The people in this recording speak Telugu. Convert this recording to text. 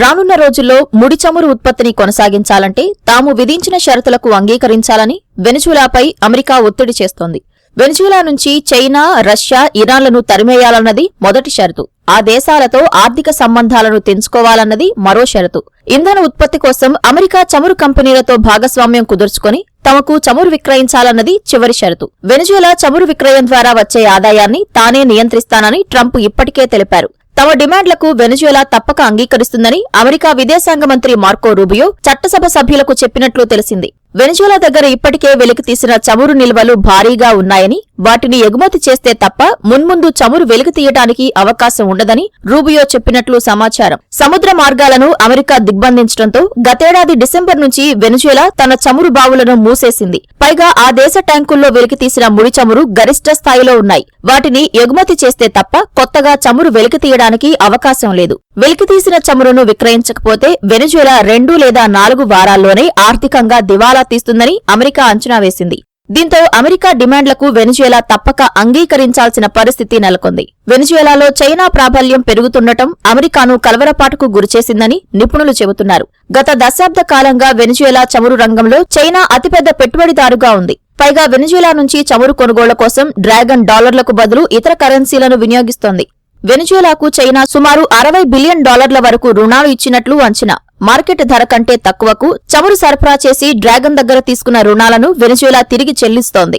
రానున్న రోజుల్లో ముడి చమురు ఉత్పత్తిని కొనసాగించాలంటే తాము విధించిన షరతులకు అంగీకరించాలని వెనిజులాపై అమెరికా ఒత్తిడి చేస్తోంది. వెనిజులా నుంచి చైనా, రష్యా, ఇరాన్లను తరిమేయాలన్నది మొదటి షరతు. ఆ దేశాలతో ఆర్థిక సంబంధాలను తెంచుకోవాలన్నది మరో షరతు. ఇంధన ఉత్పత్తి కోసం అమెరికా చమురు కంపెనీలతో భాగస్వామ్యం కుదుర్చుకొని తమకు చమురు విక్రయించాలన్నది చివరి షరతు. వెనిజులా చమురు విక్రయం ద్వారా వచ్చే ఆదాయాన్ని తానే నియంత్రిస్తానని ట్రంప్ ఇప్పటికే తెలిపారు. తమ డిమాండ్లకు వెనిజులా తప్పక అంగీకరిస్తుందని అమెరికా విదేశాంగ మంత్రి మార్కో రూబియో చట్టసభ సభ్యులకు చెప్పినట్లు తెలిసింది. వెనిజులా దగ్గర ఇప్పటికే వెలికితీసిన చమురు నిల్వలు భారీగా ఉన్నాయని, వాటిని ఎగుమతి చేస్తే తప్ప మున్ముందు చమురు వెలికితీయడానికి అవకాశం ఉండదని రూబియో చెప్పినట్లు సమాచారం. సముద్ర మార్గాలను అమెరికా దిగ్బంధించడంతో గతేడాది డిసెంబర్ నుంచి వెనిజులా తన చమురు బావులను మూసేసింది. పైగా ఆ దేశ ట్యాంకుల్లో వెలికితీసిన ముడి చమురు గరిష్ట స్థాయిలో ఉన్నాయి. వాటిని ఎగుమతి చేస్తే తప్ప కొత్తగా చమురు వెలికితీయడానికి అవకాశం లేదు. వెలికితీసిన చమురును విక్రయించకపోతే వెనిజులా 2 లేదా 4 వారాల్లోనే ఆర్థికంగా దివాలా తీస్తుందని అమెరికా అంచనా వేసింది. దీంతో అమెరికా డిమాండ్లకు వెనిజులా తప్పక అంగీకరించాల్సిన పరిస్థితి నెలకొంది. వెనిజులాలో చైనా ప్రాబల్యం పెరుగుతుండటం అమెరికాను కలవరపాటుకు గురిచేసిందని నిపుణులు చెబుతున్నారు. గత దశాబ్ద కాలంగా వెనిజులా చమురు రంగంలో చైనా అతిపెద్ద పెట్టుబడిదారుగా ఉంది. పైగా వెనిజులా నుంచి చమురు కొనుగోళ్ల కోసం డ్రాగన్ డాలర్లకు బదులు ఇతర కరెన్సీలను వినియోగిస్తోంది. వెనిజులాకు చైనా సుమారు $60 బిలియన్ వరకు రుణాలు ఇచ్చినట్లు అంచనా. మార్కెట్ ధర కంటే తక్కువకు చమురు సరఫరా చేసి డ్రాగన్ దగ్గర తీసుకున్న రుణాలను వెనిజులా తిరిగి చెల్లిస్తోంది.